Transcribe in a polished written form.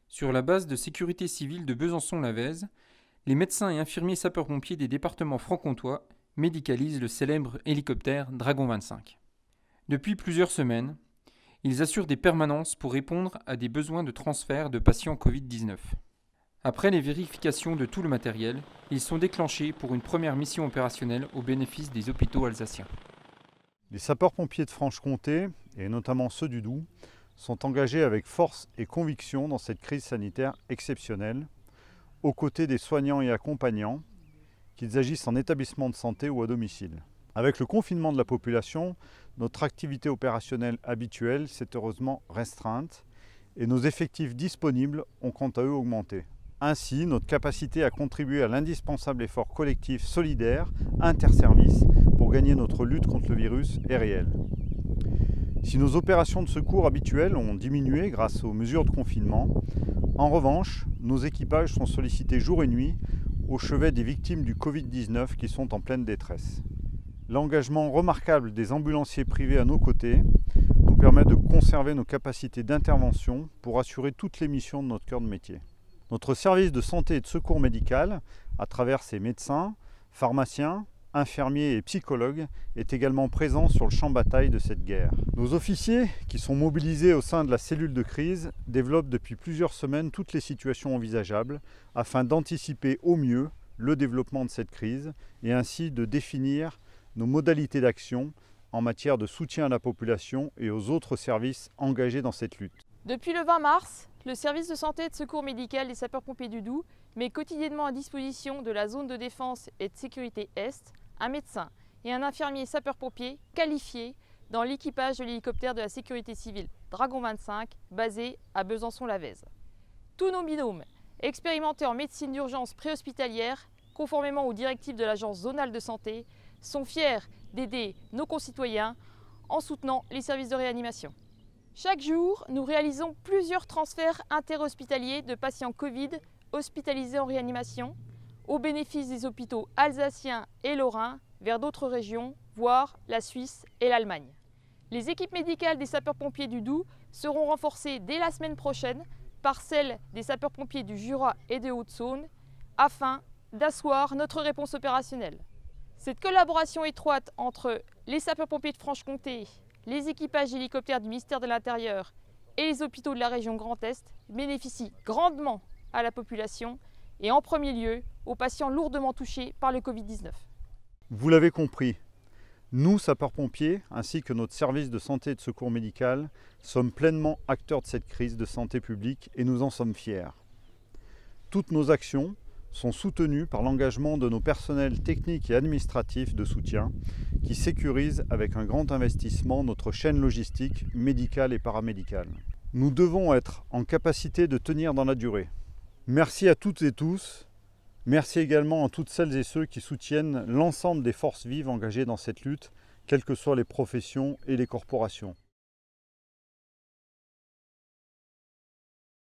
Sur la base de sécurité civile de Besançon-Lavèze, les médecins et infirmiers sapeurs-pompiers des départements franc-comtois médicalisent le célèbre hélicoptère Dragon 25. Depuis plusieurs semaines, ils assurent des permanences pour répondre à des besoins de transfert de patients Covid-19. Après les vérifications de tout le matériel, ils sont déclenchés pour une première mission opérationnelle au bénéfice des hôpitaux alsaciens. Les sapeurs-pompiers de Franche-Comté, et notamment ceux du Doubs, sont engagés avec force et conviction dans cette crise sanitaire exceptionnelle, aux côtés des soignants et accompagnants, qu'ils agissent en établissement de santé ou à domicile. Avec le confinement de la population, notre activité opérationnelle habituelle s'est heureusement restreinte et nos effectifs disponibles ont quant à eux augmenté. Ainsi, notre capacité à contribuer à l'indispensable effort collectif solidaire, interservices, pour gagner notre lutte contre le virus est réelle. Si nos opérations de secours habituelles ont diminué grâce aux mesures de confinement, en revanche, nos équipages sont sollicités jour et nuit au chevet des victimes du Covid-19 qui sont en pleine détresse. L'engagement remarquable des ambulanciers privés à nos côtés nous permet de conserver nos capacités d'intervention pour assurer toutes les missions de notre cœur de métier. Notre service de santé et de secours médical, à travers ses médecins, pharmaciens, infirmiers et psychologues, est également présent sur le champ de bataille de cette guerre. Nos officiers, qui sont mobilisés au sein de la cellule de crise, développent depuis plusieurs semaines toutes les situations envisageables afin d'anticiper au mieux le développement de cette crise et ainsi de définir nos modalités d'action en matière de soutien à la population et aux autres services engagés dans cette lutte. Depuis le 20 mars, le service de santé et de secours médical des sapeurs-pompiers du Doubs met quotidiennement à disposition de la zone de défense et de sécurité Est un médecin et un infirmier sapeur-pompier qualifiés dans l'équipage de l'hélicoptère de la sécurité civile Dragon 25 basé à Besançon-Lavèze. Tous nos binômes, expérimentés en médecine d'urgence préhospitalière, conformément aux directives de l'agence zonale de santé, sont fiers d'aider nos concitoyens en soutenant les services de réanimation. Chaque jour, nous réalisons plusieurs transferts interhospitaliers de patients Covid hospitalisés en réanimation au bénéfice des hôpitaux alsaciens et lorrains vers d'autres régions, voire la Suisse et l'Allemagne. Les équipes médicales des sapeurs-pompiers du Doubs seront renforcées dès la semaine prochaine par celles des sapeurs-pompiers du Jura et des Hauts-de-Saône afin d'asseoir notre réponse opérationnelle. Cette collaboration étroite entre les sapeurs-pompiers de Franche-Comté, les équipages d'hélicoptères du ministère de l'Intérieur et les hôpitaux de la région Grand Est bénéficie grandement à la population et en premier lieu aux patients lourdement touchés par le Covid-19. Vous l'avez compris, nous, sapeurs-pompiers, ainsi que notre service de santé et de secours médical, sommes pleinement acteurs de cette crise de santé publique et nous en sommes fiers. Toutes nos actions sont soutenues par l'engagement de nos personnels techniques et administratifs de soutien qui sécurisent avec un grand investissement notre chaîne logistique médicale et paramédicale. Nous devons être en capacité de tenir dans la durée. Merci à toutes et tous. Merci également à toutes celles et ceux qui soutiennent l'ensemble des forces vives engagées dans cette lutte, quelles que soient les professions et les corporations.